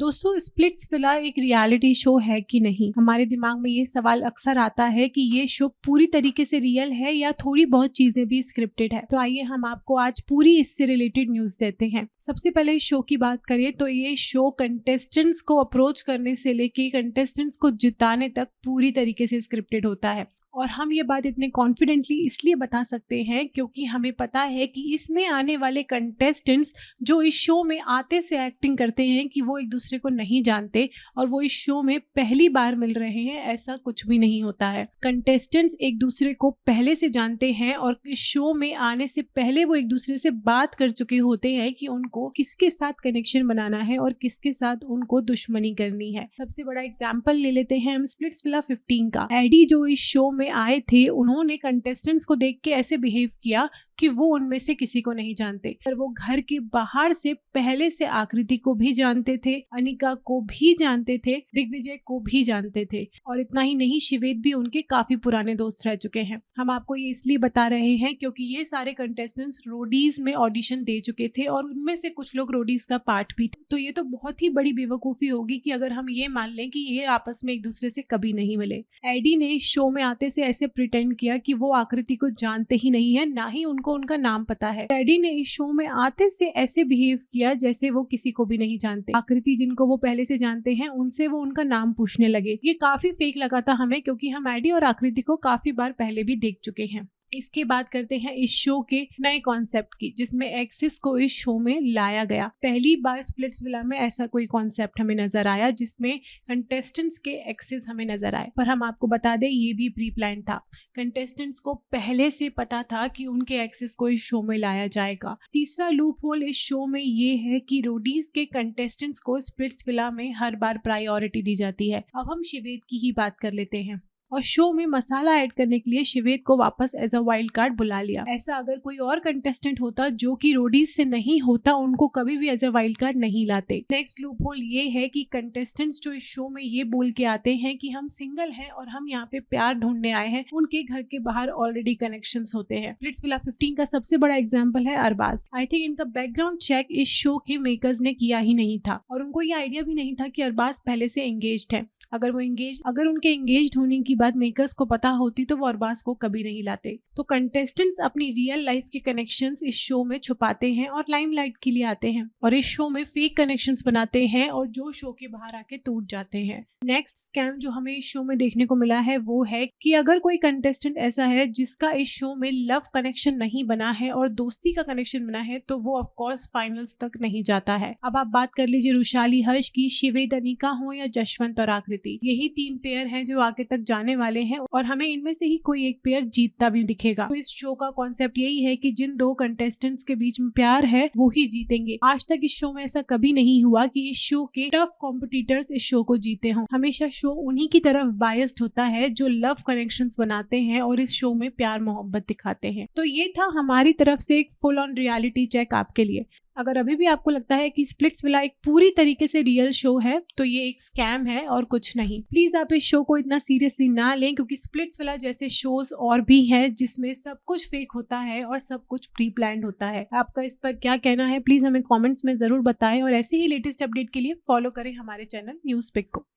दोस्तों, splits villa एक reality show है कि नहीं? हमारे दिमाग में ये सवाल अक्सर आता है कि ये शो पूरी तरीके से रियल है या थोड़ी बहुत चीजें भी स्क्रिप्टेड है। तो आइए हम आपको आज पूरी इससे रिलेटेड न्यूज देते हैं। सबसे पहले इस शो की बात करें तो ये शो कंटेस्टेंट्स को अप्रोच करने से लेके कंटेस्टेंट्स को जिताने तक पूरी तरीके से स्क्रिप्टेड होता है। और हम ये बात इतने कॉन्फिडेंटली इसलिए बता सकते हैं क्योंकि हमें पता है कि इसमें आने वाले कंटेस्टेंट्स जो इस शो में आते से एक्टिंग करते हैं कि वो एक दूसरे को नहीं जानते और वो इस शो में पहली बार मिल रहे हैं, ऐसा कुछ भी नहीं होता है। कंटेस्टेंट्स एक दूसरे को पहले से जानते हैं और इस शो में आने से पहले वो एक दूसरे से बात कर चुके होते हैं कि उनको किसके साथ कनेक्शन बनाना है और किसके साथ उनको दुश्मनी करनी है। सबसे बड़ा एग्जाम्पल ले लेते हैं हम स्प्लिट्स विला 15 का। एडी जो इस शो में आए थे, उन्होंने कंटेस्टेंट्स को देख के ऐसे बिहेव किया कि वो उनमें से किसी को नहीं जानते, पर वो घर के बाहर से पहले से आकृति को भी जानते थे, अनिका को भी जानते थे, दिग्विजय को भी जानते थे और इतना ही नहीं, शिवेद भी उनके काफी पुराने दोस्त रह चुके हैं। हम आपको ये इसलिए बता रहे हैं क्योंकि ये सारे कंटेस्टेंट्स रोडीज में ऑडिशन दे चुके थे और उनमें से कुछ लोग रोडीज का पार्ट भी थे। तो ये तो बहुत ही बड़ी बेवकूफी होगी कि अगर हम ये मान लें कि ये आपस में एक दूसरे से कभी नहीं मिले। एडी ने इस शो में आते से ऐसे प्रिटेंड किया कि वो आकृति को जानते ही नहीं है, ना ही उनको उनका नाम पता है। एडी ने इस शो में आते से ऐसे बिहेव किया जैसे वो किसी को भी नहीं जानते। आकृति जिनको वो पहले से जानते हैं, उनसे वो उनका नाम पूछने लगे। ये काफी फेक लगा था हमें क्योंकि हम एडी और आकृति को काफी बार पहले भी देख चुके हैं। इसके बाद करते हैं इस शो के नए कॉन्सेप्ट की, जिसमें एक्सेस को इस शो में लाया गया। पहली बार स्प्लिट्स विला में ऐसा कोई कॉन्सेप्ट हमें नजर आया जिसमें कंटेस्टेंट्स के एक्सेस हमें नजर आए, पर हम आपको बता दें ये भी प्री प्लान था। कंटेस्टेंट्स को पहले से पता था कि उनके एक्सेस को इस शो में लाया जाएगा। तीसरा लूप होल इस शो में ये है कि रोडीज के कंटेस्टेंट्स को स्प्लिट्स विला में हर बार प्रायोरिटी दी जाती है। अब हम शिवेद की ही बात कर लेते हैं और शो में मसाला ऐड करने के लिए शिवेद को वापस एज अ वाइल्ड कार्ड बुला लिया। ऐसा अगर कोई और कंटेस्टेंट होता जो कि रोडीज से नहीं होता, उनको कभी भी एज अ वाइल्ड कार्ड नहीं लाते। नेक्स्ट लूप होल ये है कि कंटेस्टेंट्स जो इस शो में ये बोल के आते हैं कि हम सिंगल हैं और हम यहाँ पे प्यार ढूंढने आए हैं, उनके घर के बाहर ऑलरेडी कनेक्शंस होते हैं। स्प्लिट्स विला 15 का सबसे बड़ा एग्जाम्पल है अरबाज। आई थिंक इनका बैकग्राउंड चेक इस शो के मेकर्स ने किया ही नहीं था और उनको ये आइडिया भी नहीं था कि अरबाज पहले से एंगेज्ड है। अगर उनके एंगेज्ड होने की बात मेकर्स को पता होती तो वो अरबाज को कभी नहीं लाते। तो कंटेस्टेंट्स अपनी रियल लाइफ के कनेक्शंस इस शो में छुपाते हैं और लाइमलाइट के लिए आते हैं और इस शो में फेक कनेक्शंस बनाते हैं और जो शो के बाहर आके टूट जाते हैं। नेक्स्ट स्कैम जो हमें इस शो में देखने को मिला है वो है कि अगर कोई कंटेस्टेंट ऐसा है जिसका इस शो में लव कनेक्शन नहीं बना है और दोस्ती का कनेक्शन बना है, तो वो ऑफकोर्स फाइनल्स तक नहीं जाता है। अब आप बात कर लीजिए रुशाली हर्ष की, शिवेद अनिका हो या जशवंत और आकृति, यही 3 पेयर हैं जो आगे तक जाने वाले हैं और हमें इनमें से ही कोई एक पेयर जीतता भी दिखेगा। तो इस शो का कॉन्सेप्ट यही है कि जिन 2 कंटेस्टेंट्स के बीच में प्यार है वो ही जीतेंगे। आज तक इस शो में ऐसा कभी नहीं हुआ कि इस शो के टफ कॉम्पिटिटर्स इस शो को जीते हों। हमेशा शो उन्हीं की तरफ बायस्ड होता है जो लव कनेक्शंस बनाते हैं और इस शो में प्यार मोहब्बत दिखाते हैं। तो ये था हमारी तरफ से एक फुल ऑन रियलिटी चेक आपके लिए। अगर अभी भी आपको लगता है कि स्प्लिट्स विला एक पूरी तरीके से रियल शो है तो ये एक स्कैम है और कुछ नहीं। प्लीज आप इस शो को इतना सीरियसली ना लें क्योंकि स्प्लिट्स विला जैसे शोज और भी हैं जिसमें सब कुछ फेक होता है और सब कुछ प्री प्लान्ड होता है। आपका इस पर क्या कहना है प्लीज हमें कमेंट्स में जरूर बताएं और ऐसे ही लेटेस्ट अपडेट के लिए फॉलो करें हमारे चैनल न्यूज़ पिक को।